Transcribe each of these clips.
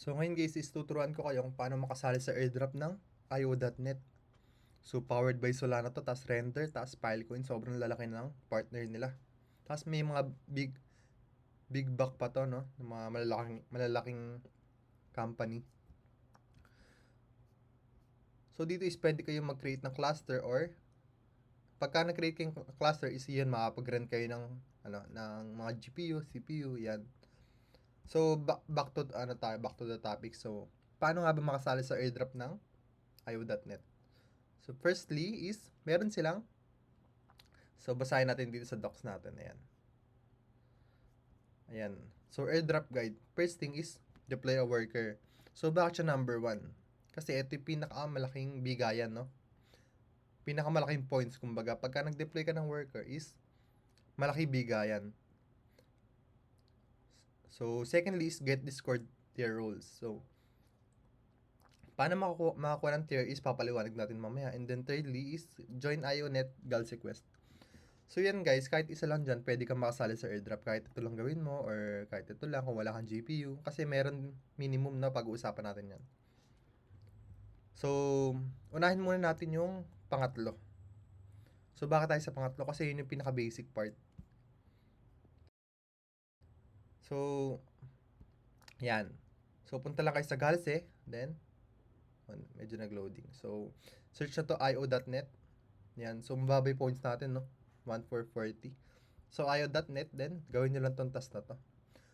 So ngayon guys is tuturuan ko kayo kung paano makasali sa airdrop ng io.net. So powered by Solana to, tas Render, tas Filecoin, sobrang lalaki ng partner nila. Tas may mga big back pa to, no? Ng mga malalaking company. So dito is pwede kayo mag-create ng cluster, or pagka na-create kayong cluster is yan, makapag-run kayo ng ng mga GPU, CPU, yan. So back to the topic. So paano nga ba makasali sa airdrop ng io.net? So firstly is meron silang, so basahin natin dito sa docs natin. Ayan. So airdrop guide. First thing is deploy a worker. So bakit siya number 1? Kasi ito yung pinakamalaking bigayan, no? Pinakamalaking points, kumbaga. Pagka nag-deploy ka ng worker is malaki bigayan. So secondly is get Discord tier roles. So paano makakuha ng tier is papaliwanag natin mamaya. And then thirdly is join io.net Galaxy Quest. So yan guys, kahit isa lang dyan, pwede kang makasali sa airdrop. Kahit ito lang gawin mo, or kahit ito lang kung wala kang GPU. Kasi meron minimum na pag-uusapan natin yan. So, unahin muna natin yung pangatlo. So, bakit tayo sa pangatlo? Kasi yun yung pinaka-basic part. So, yan. So, punta lang kayo sa Galaxy. Then, medyo nag-loading. So, search na to io.net. Yan. So, mababa yung points natin, no? 1440. So, io.net, then, gawin nyo lang tong task na to.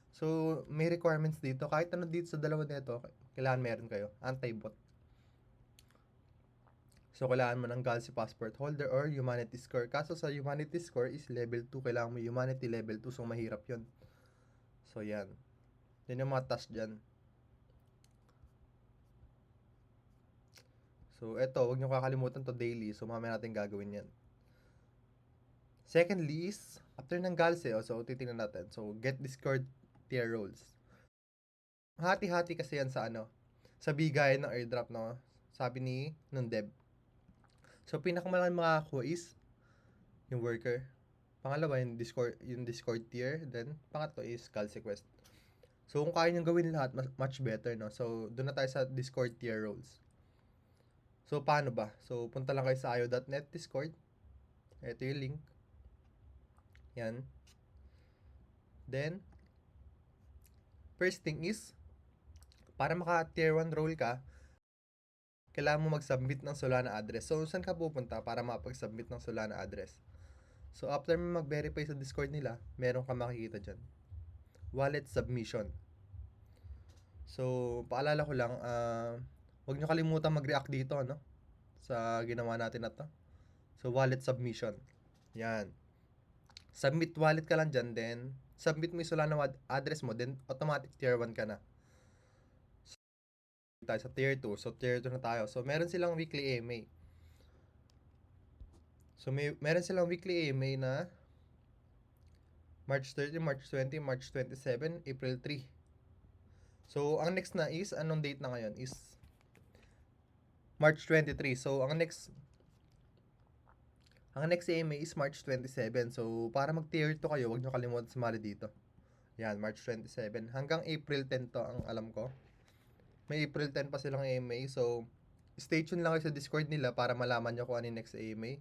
So, may requirements dito. Kahit ano dito sa dalawa nito, kailangan meron kayo. Anti-bot. So, kailangan mo ng Galaxy Passport Holder or Humanity Score. Kaso sa Humanity Score is level 2. Kailangan mo Humanity level 2. So, mahirap yun. So, yan. Yan yung mga task dyan. So, eto, huwag nyo kakalimutan to daily. So, mamaya natin gagawin yan. Secondly is, after ng Galaxy, so, titingnan natin. So, get Discord tier roles. Hati-hati kasi yan sa sa bigayan ng airdrop, no? Sabi ni nung dev. So, pinakamalaki makakuha is yung worker. Pangalawa, yung Discord tier. Then, pangatlo is Galaxy Quest. So, kung kaya nyo gawin lahat, much better, no? So, doon na tayo sa Discord tier roles. So, paano ba? So, punta lang kayo sa io.net Discord. Ito yung link. Yan. Then, first thing is, para maka tier 1 role ka, kailangan mo mag-submit ng Solana address. So, saan ka pupunta para makapag-submit ng Solana address? So, after mo mag-verify sa Discord nila, meron ka makikita dyan. Wallet submission. So, paalala ko lang, huwag nyo kalimutan mag-react dito, no? Sa ginawa natin na to. So, wallet submission. Yan. Submit wallet ka lang dyan, then submit mo yung Solana address mo, then automatic tier 1 ka na. Tayo sa tier 2. So, tier 2 na tayo. So, meron silang weekly AMA. So, meron silang weekly AMA na March 30, March 20, March 27, April 3. So, ang next na is, anong date na ngayon? Is March 23. So, ang next AMA is March 27. So, para mag-tier 2 kayo, huwag nyo kalimutan sumali dito. Yan, March 27. Hanggang April 10 to, ang alam ko. May April 10 pa silang AMA. So, stay tuned lang kayo sa Discord nila para malaman nyo kung ano yung next AMA.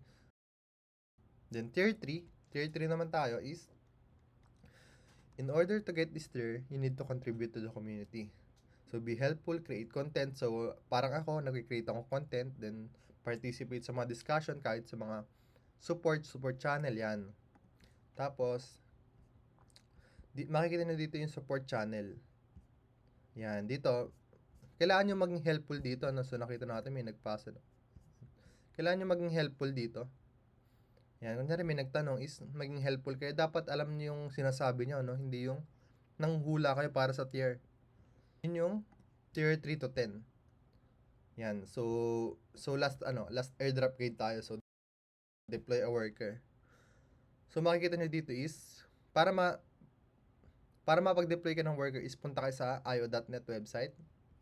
Then, tier 3. Tier 3 naman tayo is, in order to get this tier, you need to contribute to the community. So, be helpful, create content. So, parang ako, nag-create ako content, then participate sa mga discussion, kahit sa mga support channel, yan. Tapos, makikita nyo dito yung support channel. Yan, dito, kailangan nyo maging helpful dito. So, nakita natin may nagpasa. Kailangan nyo maging helpful dito. Yan, kunyari may nagtanong is maging helpful kayo. Dapat alam nyo yung sinasabi nyo, no? Hindi yung nanghula kayo para sa tier. Yun yung tier 3 to 10. Yan, so last airdrop guide tayo. So, deploy a worker. So, makikita nyo dito is, para mapag-deploy ka ng worker is punta kayo sa io.net website.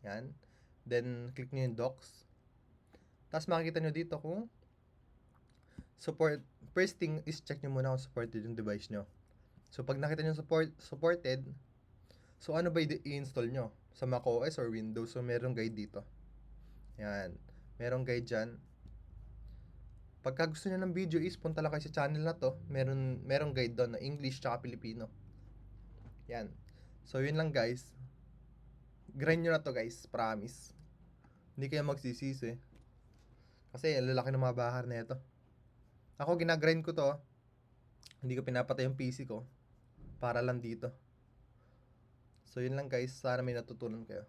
Yan. Then, click nyo yung docs. Tapos, makikita nyo dito kung support. First thing is check nyo muna kung supported yung device nyo. So, pag nakita nyo supported, so ano ba i-install nyo? sa macOS or Windows. So, merong guide dito. Yan. Merong guide dyan. Pagka gusto nyo ng video is, punta lang kayo sa channel na to. Merong guide doon na English tsaka Filipino. Yan. So, yun lang guys. Grind nyo na to guys. Promise. Hindi kayo magsisisi. Kasi, lalaki ng mga bahar na ito. Ako, ginagrind ko to. Hindi ko pinapatay yung PC ko. Para lang dito. So, yun lang guys. Sana may natutunan kayo.